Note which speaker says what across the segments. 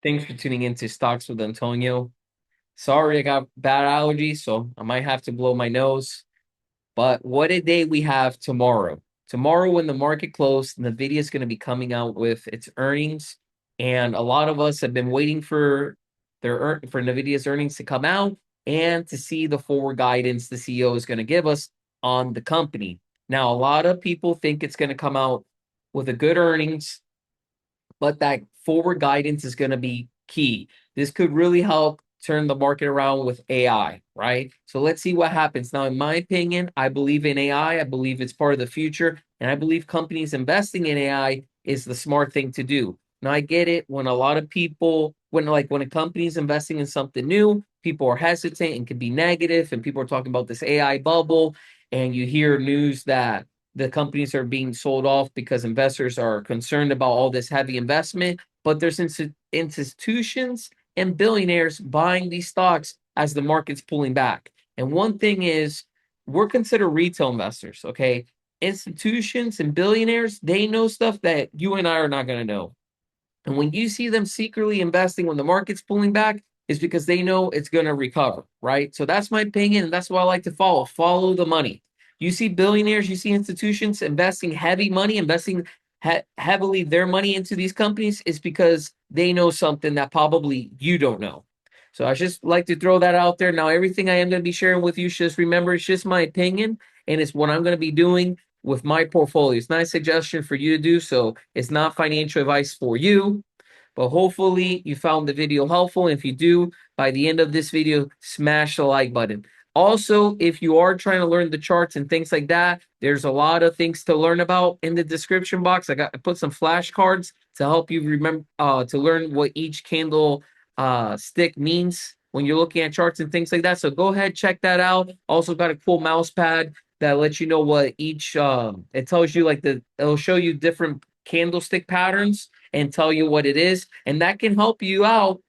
Speaker 1: Thanks for tuning into Stocks with Antonio. Sorry, I got bad allergies, so I might have to blow my nose. But what a day we have tomorrow. Tomorrow, when the market closed, Nvidia is going to be coming out with its earnings, and a lot of us have been waiting for for Nvidia's earnings to come out and to see the forward guidance the CEO is going to give us on the company. Now, a lot of people think it's going to come out with a good earnings, but that forward guidance is going to be key. This could really help turn the market around with AI, right? So let's see what happens. Now, in my opinion, I believe in AI. I believe it's part of the future. And I believe companies investing in AI is the smart thing to do. Now, I get it when a lot of people, when a company is investing in something new, people are hesitant and can be negative, and people are talking about this AI bubble. And you hear news that the companies are being sold off because investors are concerned about all this heavy investment, but there's institutions and billionaires buying these stocks as the market's pulling back. And one thing is, we're considered retail investors, okay? Institutions and billionaires, they know stuff that you and I are not going to know. And when you see them secretly investing when the market's pulling back, it's because they know it's going to recover, right? So that's my opinion. And that's what I like to follow. Follow the money. You see billionaires, you see institutions investing heavy money, investing heavily their money into these companies, is because they know something that probably you don't know. So I just like to throw that out there. Now, everything I am going to be sharing with you, just remember, it's just my opinion, and it's what I'm going to be doing with my portfolio. It's not a suggestion for you to do, so it's not financial advice for you. But hopefully you found the video helpful. If you do, by the end of this video, smash the like button. Also, if you are trying to learn the charts and things like that, there's a lot of things to learn about in the description box. I put some flashcards to help you remember to learn what each candle stick means when you're looking at charts and things like that. So go ahead, check that out. Also got a cool mouse pad that lets you know what each it tells you, it'll show you different candlestick patterns and tell you what it is. And that can help you out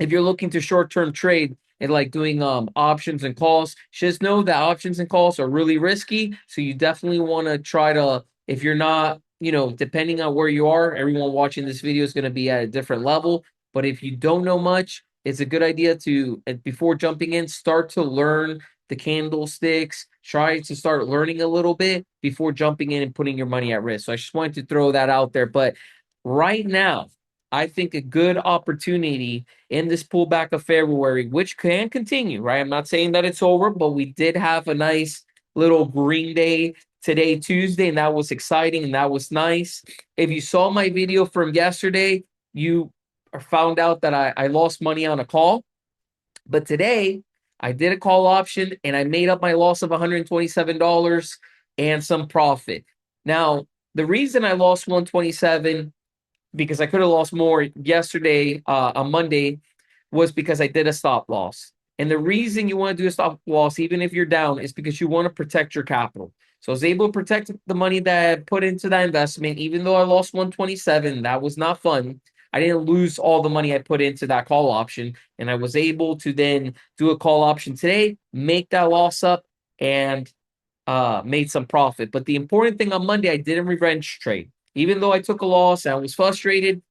Speaker 1: if you're looking to short-term trade and like doing options and calls. Just know that options and calls are really risky. So you definitely want to try to, if you're not, depending on where you are, everyone watching this video is going to be at a different level. But if you don't know much, it's a good idea to, before jumping in, start to learn the candlesticks. Try to start learning a little bit before jumping in and putting your money at risk. So I just wanted to throw that out there. But right now, I think a good opportunity in this pullback of February, which can continue, right? I'm not saying that it's over, but we did have a nice little green day today, Tuesday, and that was exciting and that was nice. If you saw my video from yesterday, you found out that I lost money on a call. But today, I did a call option and I made up my loss of $127 and some profit. Now, the reason I lost 127, because I could have lost more yesterday on Monday, was because I did a stop loss. And the reason you want to do a stop loss, even if you're down, is because you want to protect your capital. So I was able to protect the money that I put into that investment, even though I lost 127. That was not fun. I didn't lose all the money I put into that call option. And I was able to then do a call option today, make that loss up, and made some profit. But the important thing on Monday, I didn't revenge trade. Even though I took a loss and I was frustrated,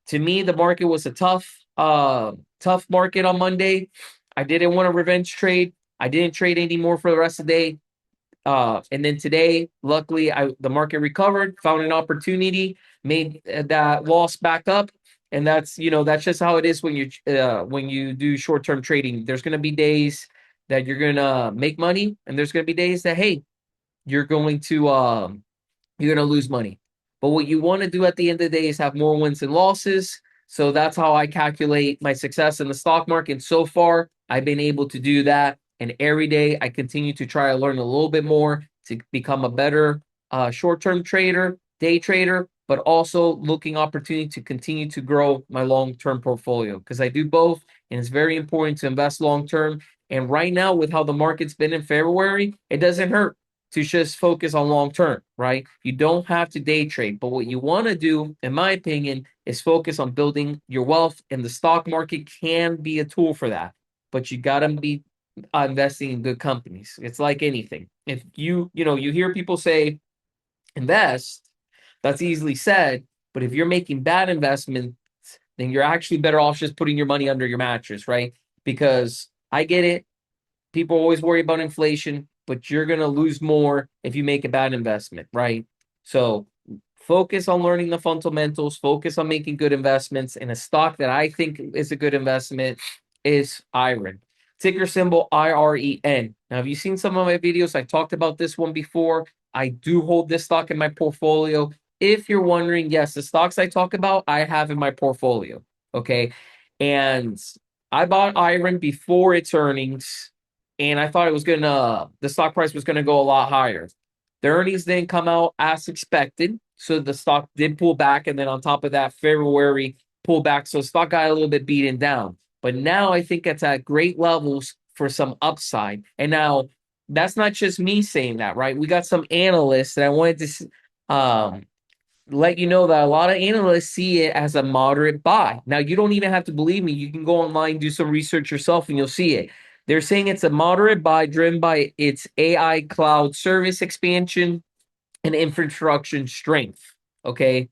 Speaker 1: to me, the market was a tough market on Monday. I didn't want a revenge trade. I didn't trade anymore for the rest of the day. And then today, luckily, the market recovered, found an opportunity, made that loss back up, and that's just how it is when you do short term trading. There's going to be days that you're going to make money, and there's going to be days that, hey, you're going to lose money. But what you want to do at the end of the day is have more wins than losses. So that's how I calculate my success in the stock market. And so far, I've been able to do that. And every day I continue to try to learn a little bit more to become a better short-term trader, day trader, but also looking opportunity to continue to grow my long-term portfolio, because I do both. And it's very important to invest long-term. And right now, with how the market's been in February, it doesn't hurt to just focus on long term, right? You don't have to day trade, but what you want to do, in my opinion, is focus on building your wealth, and the stock market can be a tool for that. But you got to be investing in good companies. It's like anything. If you hear people say invest, that's easily said, but if you're making bad investments, then you're actually better off just putting your money under your mattress, right? Because I get it. People always worry about inflation, but you're going to lose more if you make a bad investment, right? So focus on learning the fundamentals, focus on making good investments. And a stock that I think is a good investment is IREN. Ticker symbol IREN. Now, have you seen some of my videos? I talked about this one before. I do hold this stock in my portfolio. If you're wondering, yes, the stocks I talk about, I have in my portfolio. Okay. And I bought IREN before its earnings, and I thought the stock price was gonna go a lot higher. The earnings didn't come out as expected, so the stock did pull back, and then on top of that, February pulled back, so stock got a little bit beaten down. But now I think it's at great levels for some upside. And now that's not just me saying that, right? We got some analysts that I wanted to let you know that a lot of analysts see it as a moderate buy. Now, you don't even have to believe me. You can go online, do some research yourself, and you'll see it. They're saying it's a moderate buy driven by its AI cloud service expansion and infrastructure strength. Okay.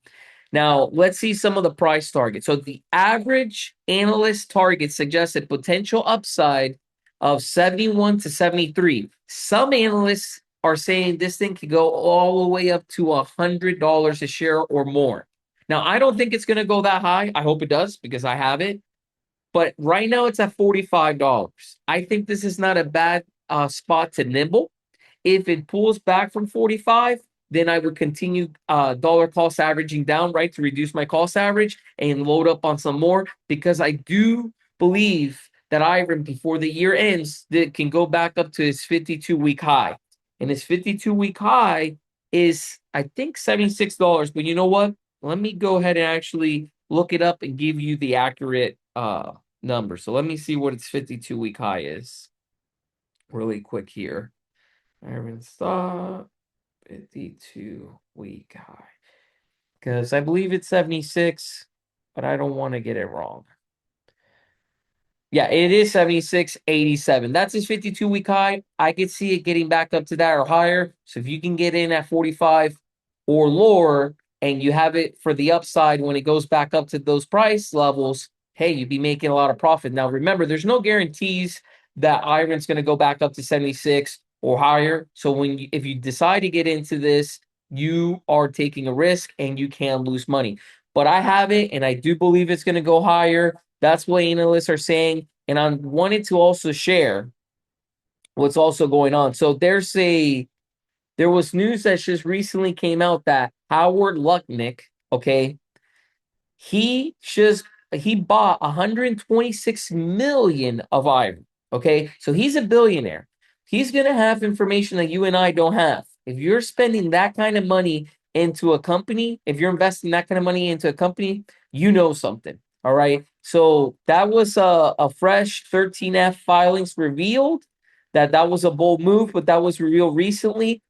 Speaker 1: Now, let's see some of the price targets. So, the average analyst target suggested potential upside of 71 to 73. Some analysts are saying this thing could go all the way up to $100 a share or more. Now, I don't think it's going to go that high. I hope it does because I have it. But right now it's at $45. I think this is not a bad spot to nibble. If it pulls back from 45, then I would continue dollar cost averaging down, right, to reduce my cost average and load up on some more, because I do believe that IREN before the year ends that can go back up to its 52-week high. And its 52-week high is, I think, $76. But you know what? Let me go ahead and actually look it up and give you the accurate number. So let me see what its 52-week high is really quick here. IREN stock 52-week high, because I believe it's 76, but I don't want to get it wrong. Yeah, it is 76.87. That's his 52-week high. I could see it getting back up to that or higher. So if you can get in at 45 or lower and you have it for the upside when it goes back up to those price levels, hey, you'd be making a lot of profit. Now, remember, there's no guarantees that IREN's going to go back up to 76 or higher. So if you decide to get into this, you are taking a risk and you can lose money. But I have it, and I do believe it's going to go higher. That's what analysts are saying. And I wanted to also share what's also going on. So there was news that just recently came out that Howard Lutnick, okay, he bought 126 million of IREN. Okay, so he's a billionaire. He's gonna have information that you and I don't have. If you're spending that kind of money into a company, if you're investing that kind of money into a company, you know something. All right. So that was a fresh 13F filings revealed that was a bold move, but that was revealed recently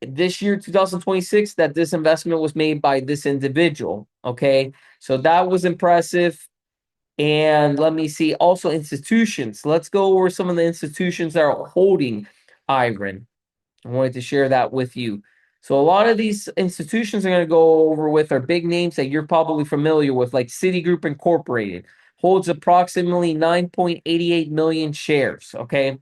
Speaker 1: this year, 2026, that this investment was made by this individual. Okay. So that was impressive. And let me see, also institutions. Let's go over some of the institutions that are holding IREN. I wanted to share that with you. So a lot of these institutions I'm going to go over with are big names that you're probably familiar with, like Citigroup Incorporated holds approximately 9.88 million shares. Okay.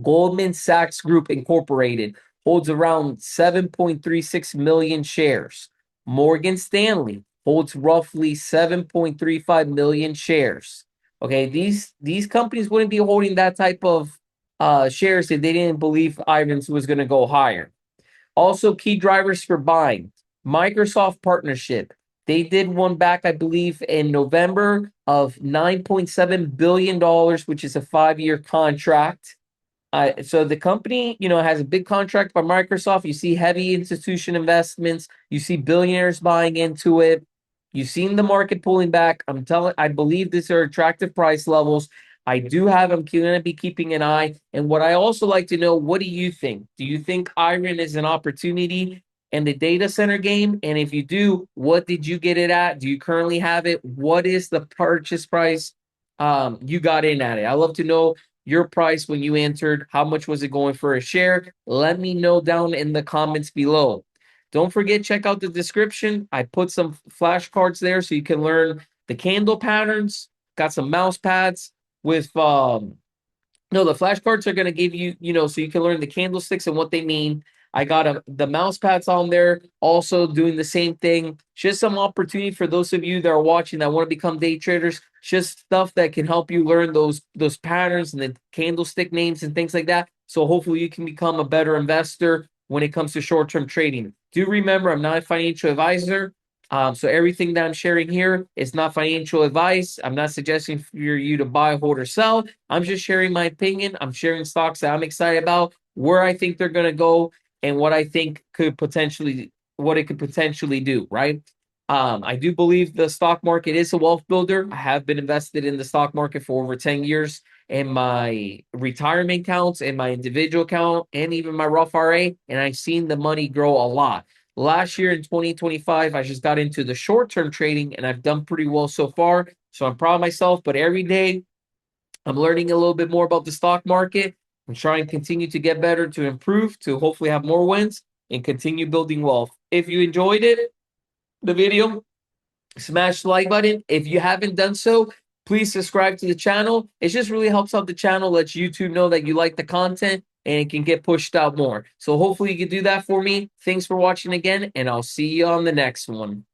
Speaker 1: Goldman Sachs Group Incorporated holds around 7.36 million shares. Morgan Stanley holds roughly 7.35 million shares. Okay, these companies wouldn't be holding that type of shares if they didn't believe IREN was going to go higher. Also, key drivers for buying: Microsoft partnership. They did one back, I believe, in November of $9.7 billion, which is a 5-year contract. So the company, has a big contract by Microsoft. You see heavy institution investments. You see billionaires buying into it. You've seen the market pulling back. I believe these are attractive price levels. I do have, I'm going to be keeping an eye. And what I also like to know, what do you think? Do you think IREN is an opportunity in the data center game? And if you do, what did you get it at? Do you currently have it? What is the purchase price you got in at it? I love to know your price when you entered. How much was it going for a share? Let me know down in the comments below. Don't forget, check out the description. I put some flashcards there so you can learn the candle patterns, got some mouse pads with no, the flashcards are going to give you, so you can learn the candlesticks and what they mean. I got the mouse pads on there, also doing the same thing. Just some opportunity for those of you that are watching that want to become day traders. Just stuff that can help you learn those patterns and the candlestick names and things like that. So hopefully you can become a better investor when it comes to short-term trading. Do remember, I'm not a financial advisor. So everything that I'm sharing here is not financial advice. I'm not suggesting for you to buy, hold, or sell. I'm just sharing my opinion. I'm sharing stocks that I'm excited about, where I think they're going to go, and what I think what it could potentially do, right? I do believe the stock market is a wealth builder. I have been invested in the stock market for over 10 years in my retirement accounts, in my individual account, and even my Roth IRA, and I've seen the money grow a lot. Last year in 2025, I just got into the short-term trading, and I've done pretty well so far. So I'm proud of myself, but every day I'm learning a little bit more about the stock market. I'm trying to continue to get better, to improve, to hopefully have more wins and continue building wealth. If you enjoyed the video, smash the like button. If you haven't done so, please subscribe to the channel. It just really helps out the channel, lets YouTube know that you like the content and it can get pushed out more. So hopefully you can do that for me. Thanks for watching again, and I'll see you on the next one.